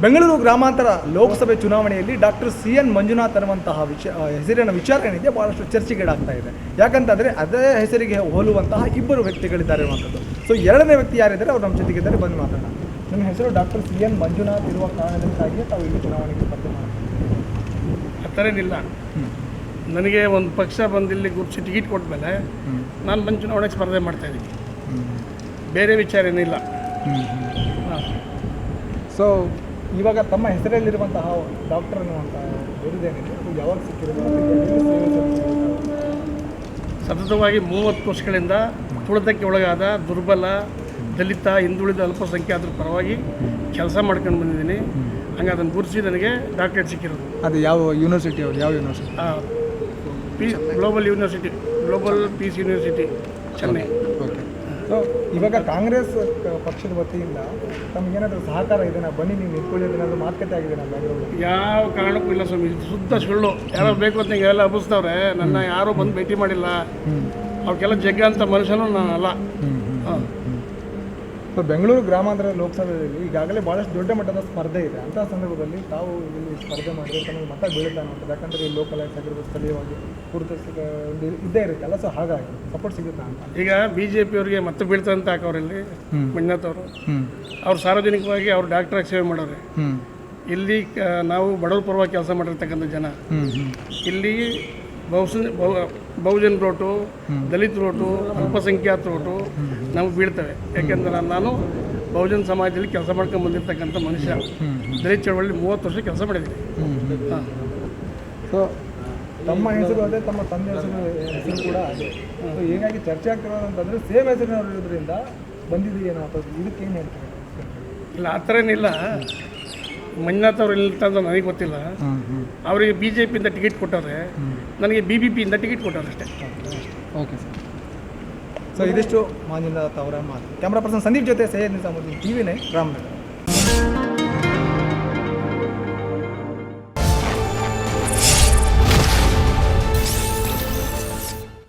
ಬೆಂಗಳೂರು ಗ್ರಾಮಾಂತರ ಲೋಕಸಭೆ ಚುನಾವಣೆಯಲ್ಲಿ doctor CN Manjunath ಅನ್ನುವಂತಹ ಹೆಸರಿನ ವಿಚಾರ ಏನಿದೆ ಭಾಳಷ್ಟು ಚರ್ಚೆಗೀಡಾಗ್ತಾ ಇದೆ. ಯಾಕಂತಂದರೆ ಅದೇ ಹೆಸರಿಗೆ ಹೋಲುವಂತಹ ಇಬ್ಬರು ವ್ಯಕ್ತಿಗಳಿದ್ದಾರೆ ಅನ್ನುವಂಥದ್ದು. ಸೊ ಎರಡನೇ ವ್ಯಕ್ತಿ ಯಾರಿದ್ದಾರೆ ಅವ್ರು ನಮ್ಮ ಜೊತೆಗಿದ್ದಾರೆ, ಬಂದು ಮಾತಾಡೋಣ. ನಿಮ್ಮ ಹೆಸರು ಡಾಕ್ಟರ್ CN ಮಂಜುನಾಥ್ ಇರುವ ಕಾರಣದಿಂದಾಗಿ ತಾವು ಇಲ್ಲಿ ಚುನಾವಣೆಗೆ ಸ್ಪರ್ಧೆ ಮಾಡ್ತೀವಿ? ಆ ಥರ ಏನಿಲ್ಲ. ನನಗೆ ಒಂದು ಪಕ್ಷ ಬಂದು ಇಲ್ಲಿ ಗುರುತಿಸಿ ಟಿಕೆಟ್ ಕೊಟ್ಟ ಮೇಲೆ ನಾನು ಬಂದು ಚುನಾವಣೆಗೆ ಸ್ಪರ್ಧೆ ಮಾಡ್ತಾಯಿದ್ದೀನಿ. ಬೇರೆ ವಿಚಾರ ಏನಿಲ್ಲ. ಸೊ ಇವಾಗ ತಮ್ಮ ಹೆಸರಲ್ಲಿರುವಂತಹ ಡಾಕ್ಟರ್ ಅನ್ನುವಂತಹ ಬಿರುದೇನಿದೆ ಅದು ಯಾವಾಗ ಸಿಕ್ಕಿರೋದು? ಸತತವಾಗಿ 30 ವರ್ಷಗಳಿಂದ ತುಳಿತಕ್ಕೆ ಒಳಗಾದ ದುರ್ಬಲ, ದಲಿತ, ಹಿಂದುಳಿದ ಅಲ್ಪಸಂಖ್ಯಾತರ ಪರವಾಗಿ ಕೆಲಸ ಮಾಡ್ಕೊಂಡು ಬಂದಿದ್ದೀನಿ. ಹಂಗೆ ಅದನ್ನು ಗುರುತಿಸಿ ನನಗೆ ಡಾಕ್ಟರೇಟ್ ಸಿಕ್ಕಿರೋದು. ಅದು ಯಾವ ಯೂನಿವರ್ಸಿಟಿ? ಅವ್ರು ಯಾವ university? Global piece university, Chennai. Okay. So ಇವಾಗ ಕಾಂಗ್ರೆಸ್ ಪಕ್ಷದ ವತಿಯಿಂದ ತಮಗೇನಾದರೂ ಸಹಕಾರ ಇದೆನಾ? ಬನ್ನಿ ನೀವು ನಿಂತ್ಕೊಳ್ಳೋದೇನಾದರೂ ಮಾತುಕತೆ ಆಗಿದೆ? ಯಾವ ಕಾರಣಕ್ಕೂ ಇಲ್ಲ ಸ್ವಾಮಿ, ಶುದ್ಧ ಸುಳ್ಳು. ಯಾರೋ ಬೇಕು ಅಂತ ಹಿಂಗೆಲ್ಲ ಹಬ್ಬಿಸ್ತವ್ರೆ. ನನ್ನ ಯಾರೂ ಬಂದು ಭೇಟಿ ಮಾಡಿಲ್ಲ. ಅವಕ್ಕೆಲ್ಲ ಜಗ್ಗ ಅಂತ ಮನುಷ್ಯನೂ ನಾನಲ್ಲ. ಹಾಂ. ಸೊ ಬೆಂಗಳೂರು ಗ್ರಾಮಾಂತರ ಲೋಕಸಭೆಯಲ್ಲಿ ಈಗಾಗಲೇ ಭಾಳಷ್ಟು ದೊಡ್ಡ ಮಟ್ಟದ ಸ್ಪರ್ಧೆ ಇದೆ. ಅಂಥ ಸಂದರ್ಭದಲ್ಲಿ ತಾವು ಇಲ್ಲಿ ಸ್ಪರ್ಧೆ ಮಾಡಿದ್ರೆ ತಮಗೆ ಮತ ಬೀಳುತ್ತೆ ಅನ್ನೋದು. ಯಾಕಂದರೆ ಈ ಲೋಕಲ್ ಆಗಿ ಆಗಿರ್ಬೋದು, ಸ್ಥಳೀಯವಾಗಿ ಇದ್ದೇ ಇರುತ್ತಲ್ಲ. ಸೊ ಹಾಗಾಗಿ ಸಪೋರ್ಟ್ ಸಿಗುತ್ತಾ ಅಂತ. ಈಗ BJP ಅವರಿಗೆ ಮತ್ತೆ ಬೀಳ್ತಾರೆ ಅಂತ ಹಾಕವ್ರಲ್ಲಿ ಮಂಜುನಾಥ್ ಅವರು. ಅವ್ರು ಸಾರ್ವಜನಿಕವಾಗಿ ಅವ್ರು ಡಾಕ್ಟ್ರಾಗಿ ಸೇವೆ ಮಾಡೋರೆ. ಇಲ್ಲಿ ನಾವು ಬಡವ್ರ ಪರವಾಗಿ ಕೆಲಸ ಮಾಡಿರ್ತಕ್ಕಂಥ ಜನ. ಇಲ್ಲಿ ಬಹುಜನ್ ರೋಟು, ದಲಿತ ರೋಟು, ಅಲ್ಪಸಂಖ್ಯಾತ ರೋಟು ನಮಗೆ ಬೀಳ್ತವೆ. ಯಾಕೆಂದ್ರೆ ನಾನು ಬಹುಜನ್ ಸಮಾಜದಲ್ಲಿ ಕೆಲಸ ಮಾಡ್ಕೊಂಡು ಬಂದಿರ್ತಕ್ಕಂಥ ಮನುಷ್ಯ. ದಲಿತ ಚಳವಳಿ 30 ವರ್ಷ ಕೆಲಸ ಮಾಡಿದ್ದೀನಿ. ಹಾಂ. ಸೊ ತಮ್ಮ ಹೆಸರು ಅದೇ, ತಮ್ಮ ತಂದೆ ಹೆಸರು ಕೂಡ ಅದೇ. ಸೊ ಹೀಗಾಗಿ ಚರ್ಚೆ ಆಗ್ತಿರೋದು ಅಂತಂದರೆ ಸೇಮ್ ಹೆಸರಿನವರು ಇರೋದ್ರಿಂದ ಬಂದಿದೆಯೇನೋ ಅಥವಾ ಇದಕ್ಕೇನು ಹೇಳ್ತಾರೆ? ಇಲ್ಲ, ಆ ಥರ ಏನಿಲ್ಲ. ಮಂಜುನಾಥ್ ಅವ್ರು ಇಲ್ಲಿ ತಂದು ನನಗೆ ಗೊತ್ತಿಲ್ಲ. ಅವರಿಗೆ BJPಯಿಂದ ಟಿಕೆಟ್ ಕೊಟ್ಟವ್ರೆ, ನನಗೆ BBPಯಿಂದ ಟಿಕೆಟ್ ಕೊಟ್ಟವ್ರೆ ಅಷ್ಟೇ. Okay sir. ಸೊ ಇದಿಷ್ಟು ಮಂಜುನಾಥ್ ಅವರ ಮಾತು. ಕ್ಯಾಮ್ರಾ ಪರ್ಸನ್ ಸಂದೀಪ್ ಜೊತೆ ಸೈಯದ್ ನಿಜಾಮುದ್ದೀನ್, TV9 ರಾಮನಗರ.